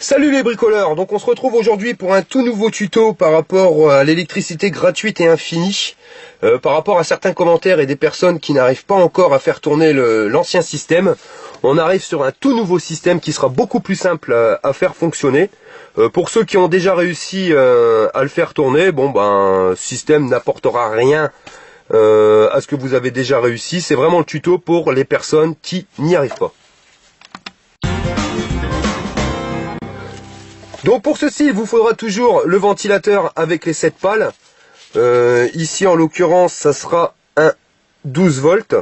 Salut les bricoleurs, donc on se retrouve aujourd'hui pour un tout nouveau tuto par rapport à l'électricité gratuite et infinie, par rapport à certains commentaires et des personnes qui n'arrivent pas encore à faire tourner l'ancien système. On arrive sur un tout nouveau système qui sera beaucoup plus simple à faire fonctionner. Pour ceux qui ont déjà réussi à le faire tourner, bon ben, système n'apportera rien à ce que vous avez déjà réussi. C'est vraiment le tuto pour les personnes qui n'y arrivent pas. Donc pour ceci, il vous faudra toujours le ventilateur avec les 7 pales. Ici en l'occurrence, ça sera un 12 volts.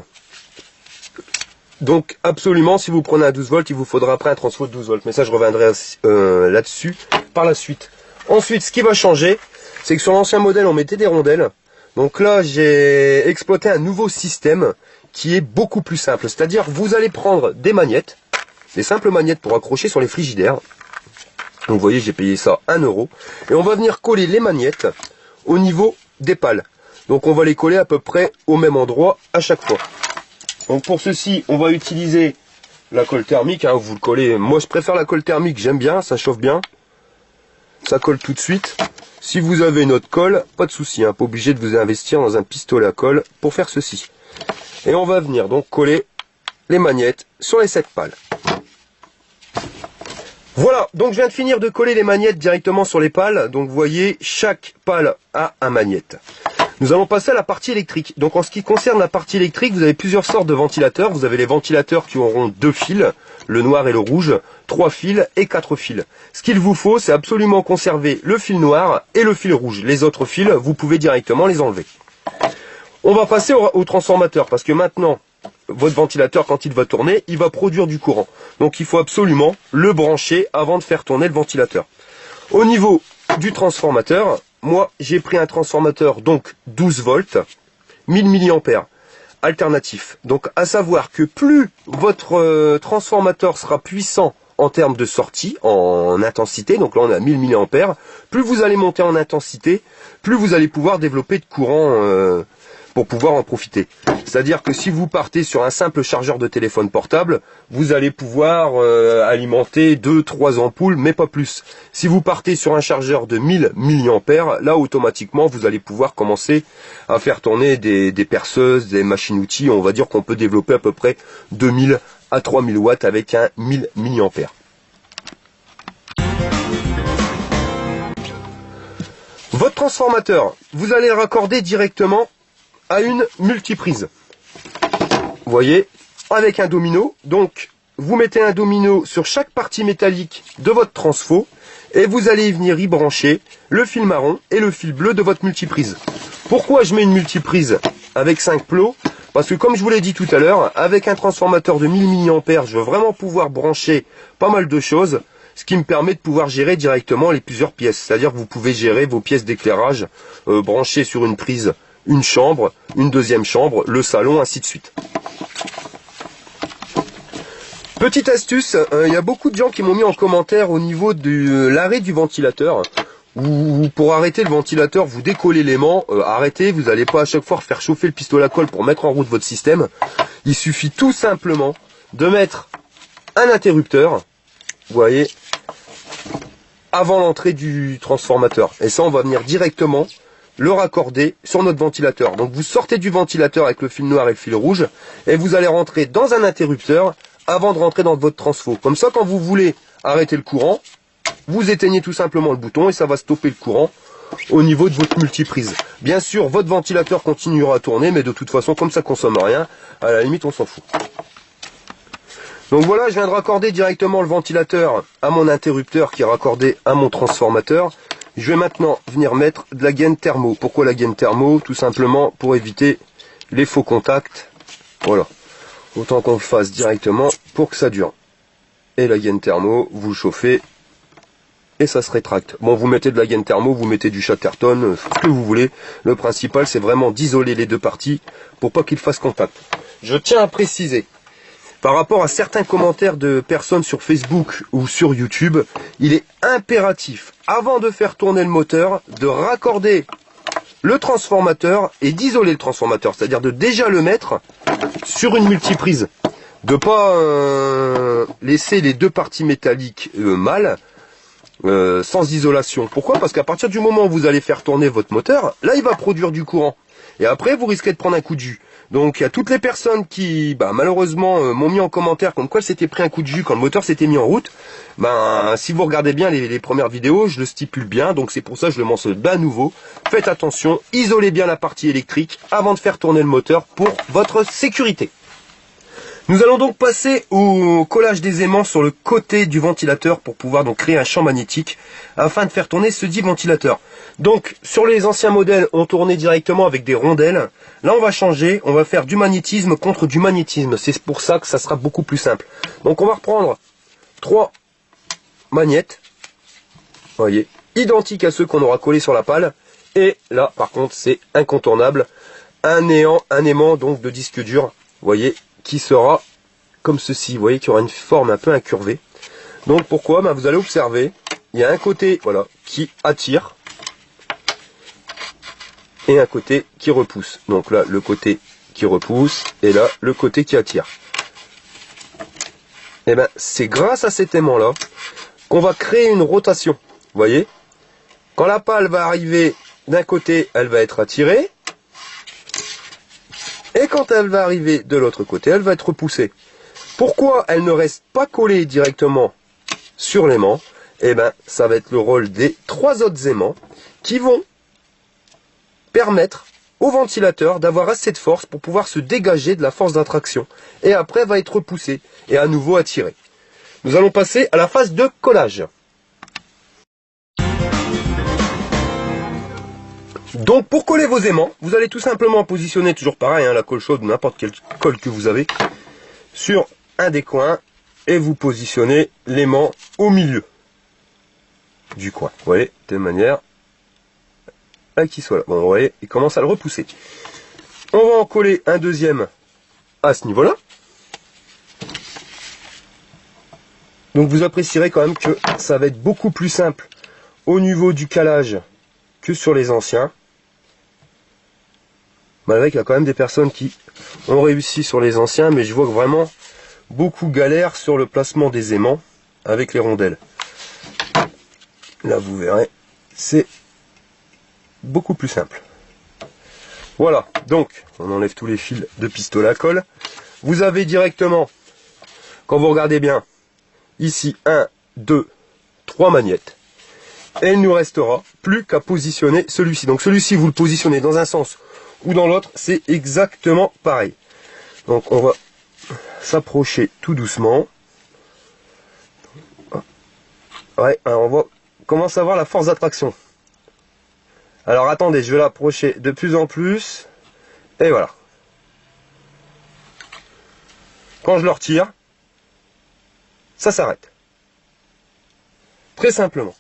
Donc absolument, si vous prenez un 12 volts, il vous faudra après un transfo de 12 volts. Mais ça, je reviendrai là-dessus par la suite. Ensuite, ce qui va changer, c'est que sur l'ancien modèle, on mettait des rondelles. Donc là, j'ai exploité un nouveau système qui est beaucoup plus simple. C'est-à-dire, vous allez prendre des magnettes, des simples magnettes pour accrocher sur les frigidaires. Donc vous voyez, j'ai payé ça 1 €. Et on va venir coller les magnettes au niveau des pales. Donc on va les coller à peu près au même endroit à chaque fois. Donc pour ceci, on va utiliser la colle thermique. Hein, vous le collez. Moi je préfère la colle thermique, j'aime bien, ça chauffe bien. Ça colle tout de suite. Si vous avez une autre colle, pas de souci, hein, pas obligé de vous investir dans un pistolet à colle pour faire ceci. Et on va venir donc coller les magnettes sur les 7 pales. Voilà, donc je viens de finir de coller les magnettes directement sur les pales. Donc vous voyez, chaque pale a un magnette. Nous allons passer à la partie électrique. Donc en ce qui concerne la partie électrique, vous avez plusieurs sortes de ventilateurs. Vous avez les ventilateurs qui auront 2 fils, le noir et le rouge, 3 fils et 4 fils. Ce qu'il vous faut, c'est absolument conserver le fil noir et le fil rouge. Les autres fils, vous pouvez directement les enlever. On va passer au transformateur parce que maintenant, votre ventilateur, quand il va tourner, il va produire du courant. Donc il faut absolument le brancher avant de faire tourner le ventilateur. Au niveau du transformateur, moi j'ai pris un transformateur donc 12 volts, 1000 mA alternatif. Donc à savoir que plus votre transformateur sera puissant en termes de sortie, en intensité, donc là on a 1000 mA, plus vous allez monter en intensité, plus vous allez pouvoir développer de courant pour pouvoir en profiter. C'est-à-dire que si vous partez sur un simple chargeur de téléphone portable, vous allez pouvoir alimenter 2-3 ampoules, mais pas plus. Si vous partez sur un chargeur de 1000 mA, là automatiquement vous allez pouvoir commencer à faire tourner des perceuses, des machines-outils. On va dire qu'on peut développer à peu près 2000 à 3000 watts avec un 1000 mA. Votre transformateur, vous allez le raccorder directement à une multiprise. Vous voyez, avec un domino. Donc, vous mettez un domino sur chaque partie métallique de votre transfo et vous allez venir y brancher le fil marron et le fil bleu de votre multiprise. Pourquoi je mets une multiprise avec 5 plots? Parce que comme je vous l'ai dit tout à l'heure, avec un transformateur de 1000 mA, je veux vraiment pouvoir brancher pas mal de choses, ce qui me permet de pouvoir gérer directement les plusieurs pièces. C'est-à-dire que vous pouvez gérer vos pièces d'éclairage branchées sur une prise, une chambre, une deuxième chambre, le salon, ainsi de suite. Petite astuce, il y a beaucoup de gens qui m'ont mis en commentaire au niveau de l'arrêt du ventilateur. Ou pour arrêter le ventilateur, vous décollez l'aimant, arrêtez, vous n'allez pas à chaque fois faire chauffer le pistolet à colle pour mettre en route votre système. Il suffit tout simplement de mettre un interrupteur, vous voyez, avant l'entrée du transformateur. Et ça, on va venir directement le raccorder sur notre ventilateur. Donc vous sortez du ventilateur avec le fil noir et le fil rouge et vous allez rentrer dans un interrupteur avant de rentrer dans votre transfo. Comme ça, quand vous voulez arrêter le courant, vous éteignez tout simplement le bouton et ça va stopper le courant au niveau de votre multiprise. Bien sûr, votre ventilateur continuera à tourner, mais de toute façon, comme ça consomme rien, à la limite, on s'en fout. Donc voilà, je viens de raccorder directement le ventilateur à mon interrupteur qui est raccordé à mon transformateur. Je vais maintenant venir mettre de la gaine thermo. Pourquoi la gaine thermo? Tout simplement pour éviter les faux contacts. Voilà. Autant qu'on le fasse directement pour que ça dure. Et la gaine thermo, vous le chauffez et ça se rétracte. Bon, vous mettez de la gaine thermo, vous mettez du Chatterton, ce que vous voulez. Le principal, c'est vraiment d'isoler les deux parties pour pas qu'ils fassent contact. Je tiens à préciser, par rapport à certains commentaires de personnes sur Facebook ou sur YouTube, il est impératif, avant de faire tourner le moteur, de raccorder le transformateur et d'isoler le transformateur. C'est-à-dire de déjà le mettre sur une multiprise. De pas laisser les deux parties métalliques mal, sans isolation. Pourquoi? Parce qu'à partir du moment où vous allez faire tourner votre moteur, là il va produire du courant. Et après vous risquez de prendre un coup de jus. Donc il y a toutes les personnes qui malheureusement m'ont mis en commentaire comme quoi elles s'étaient pris un coup de jus quand le moteur s'était mis en route. Si vous regardez bien les premières vidéos, je le stipule bien, donc c'est pour ça que je le mentionne à nouveau. Faites attention, isolez bien la partie électrique avant de faire tourner le moteur pour votre sécurité. Nous allons donc passer au collage des aimants sur le côté du ventilateur pour pouvoir donc créer un champ magnétique afin de faire tourner ce dit ventilateur. Donc sur les anciens modèles on tournait directement avec des rondelles. Là on va changer, on va faire du magnétisme contre du magnétisme. C'est pour ça que ça sera beaucoup plus simple. Donc on va reprendre 3 magnettes, voyez, identiques à ceux qu'on aura collés sur la pale. Et là par contre c'est incontournable, un aimant donc de disque dur, voyez, qui sera comme ceci, vous voyez, qui aura une forme un peu incurvée. Donc pourquoi? Vous allez observer, il y a un côté voilà qui attire et un côté qui repousse. Donc là le côté qui repousse et là le côté qui attire. Et c'est grâce à cet aimant là qu'on va créer une rotation. Vous voyez, quand la pale va arriver d'un côté, elle va être attirée. Et quand elle va arriver de l'autre côté, elle va être repoussée. Pourquoi elle ne reste pas collée directement sur l'aimant? Ça va être le rôle des 3 autres aimants qui vont permettre au ventilateur d'avoir assez de force pour pouvoir se dégager de la force d'attraction. Et après va être repoussé et à nouveau attiré. Nous allons passer à la phase de collage. Donc pour coller vos aimants, vous allez tout simplement positionner, toujours pareil, la colle chaude ou n'importe quelle colle que vous avez, sur un des coins et vous positionnez l'aimant au milieu du coin. Vous voyez, de manière à qu'il soit là. Bon, vous voyez, il commence à le repousser. On va en coller un deuxième à ce niveau-là. Donc vous apprécierez quand même que ça va être beaucoup plus simple au niveau du calage que sur les anciens. Malgré qu'il y a quand même des personnes qui ont réussi sur les anciens, mais je vois que vraiment beaucoup galèrent sur le placement des aimants avec les rondelles. Là vous verrez, c'est beaucoup plus simple. Voilà, donc on enlève tous les fils de pistolet à colle. Vous avez directement, quand vous regardez bien, ici 1, 2, 3 magnettes. Et il ne nous restera plus qu'à positionner celui-ci. Donc celui-ci vous le positionnez dans un sens ou dans l'autre, c'est exactement pareil. Donc on va s'approcher tout doucement. Ouais, alors on commence à voir la force d'attraction. Alors attendez, je vais l'approcher de plus en plus. Et voilà. Quand je le retire, ça s'arrête. Très simplement.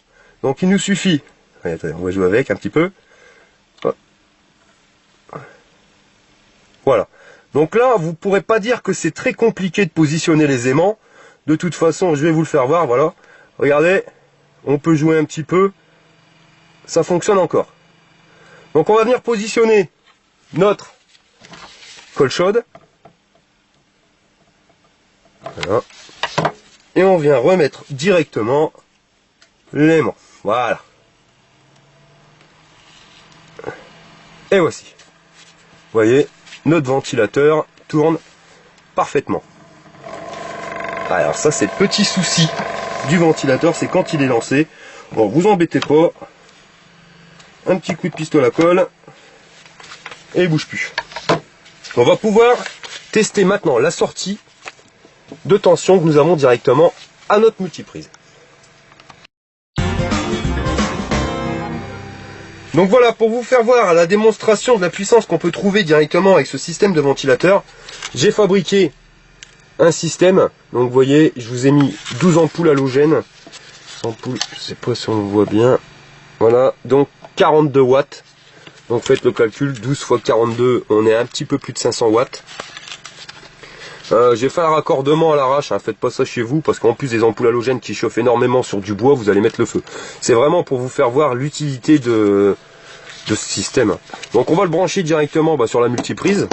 Donc il nous suffit, attendez, on va jouer avec un petit peu. Voilà. Donc là, vous ne pourrez pas dire que c'est très compliqué de positionner les aimants. De toute façon, je vais vous le faire voir, voilà. Regardez, on peut jouer un petit peu. Ça fonctionne encore. Donc on va venir positionner notre colle chaude. Voilà. Et on vient remettre directement l'aimant. Voilà. Et voici. Vous voyez, notre ventilateur tourne parfaitement. Alors ça, c'est le petit souci du ventilateur, c'est quand il est lancé. Bon, vous embêtez pas. Un petit coup de pistolet à colle. Et il bouge plus. On va pouvoir tester maintenant la sortie de tension que nous avons directement à notre multiprise. Donc voilà, pour vous faire voir la démonstration de la puissance qu'on peut trouver directement avec ce système de ventilateur, j'ai fabriqué un système. Donc vous voyez, je vous ai mis 12 ampoules halogènes. Ampoules, je sais pas si on le voit bien. Voilà, donc 42 watts. Donc faites le calcul, 12 fois 42, on est un petit peu plus de 500 watts. J'ai fait un raccordement à l'arrache, hein, faites pas ça chez vous, parce qu'en plus des ampoules halogènes qui chauffent énormément sur du bois, vous allez mettre le feu. C'est vraiment pour vous faire voir l'utilité de ce système. Donc on va le brancher directement sur la multiprise.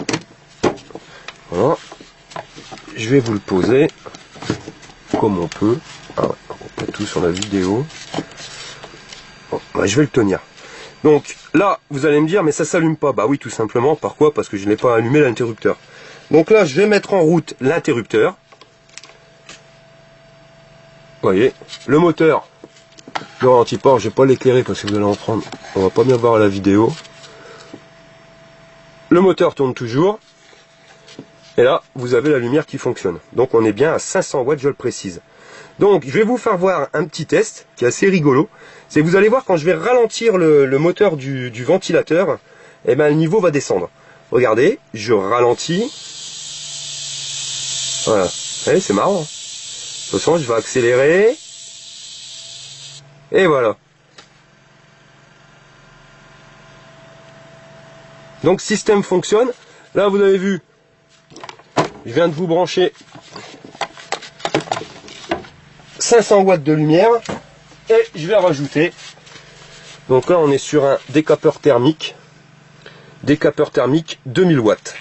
Voilà. Je vais vous le poser comme on peut. Ah ouais, on pas tout sur la vidéo. Bon, ouais, je vais le tenir. Donc là, vous allez me dire, mais ça s'allume pas. Bah oui, tout simplement. Pourquoi? Parce que je n'ai pas allumé l'interrupteur. Donc là, je vais mettre en route l'interrupteur. Vous voyez, le moteur ne ralentit pas. Je vais pas l'éclairer parce que vous allez en prendre. On va pas bien voir la vidéo. Le moteur tourne toujours. Et là, vous avez la lumière qui fonctionne. Donc on est bien à 500 watts, je le précise. Donc je vais vous faire voir un petit test qui est assez rigolo. C'est que vous allez voir quand je vais ralentir le moteur du ventilateur, et ben le niveau va descendre. Regardez, je ralentis. Voilà. Vous voyez, c'est marrant. De toute façon, je vais accélérer. Et voilà. Donc système fonctionne. Là vous avez vu, je viens de vous brancher 500 watts de lumière et je vais rajouter. Donc là on est sur un décapeur thermique 2000 watts.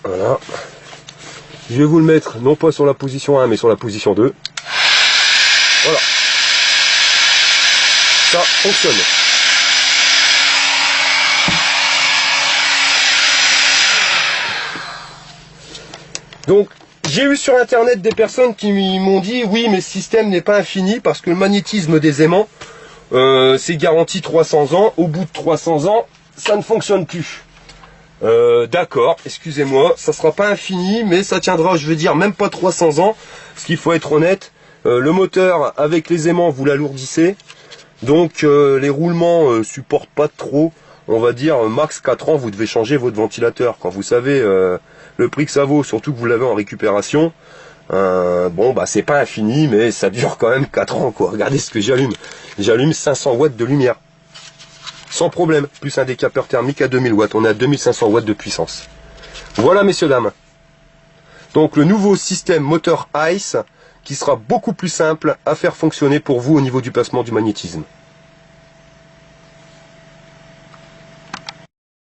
Voilà. Je vais vous le mettre non pas sur la position 1 mais sur la position 2. Voilà. Ça fonctionne. Donc j'ai eu sur internet des personnes qui m'ont dit oui mais le système n'est pas infini parce que le magnétisme des aimants c'est garanti 300 ans, au bout de 300 ans ça ne fonctionne plus. D'accord, excusez-moi, ça sera pas infini mais ça tiendra, je veux dire, même pas 300 ans, parce qu'il faut être honnête, le moteur avec les aimants vous l'alourdissez, donc les roulements supportent pas trop, on va dire max 4 ans vous devez changer votre ventilateur, quand vous savez le prix que ça vaut, surtout que vous l'avez en récupération. Bon bah c'est pas infini mais ça dure quand même 4 ans quoi. Regardez ce que j'allume, j'allume 500 watts de lumière sans problème, plus un décapeur thermique à 2000 watts, on est à 2500 watts de puissance. Voilà messieurs dames, donc le nouveau système moteur ICE qui sera beaucoup plus simple à faire fonctionner pour vous au niveau du placement du magnétisme.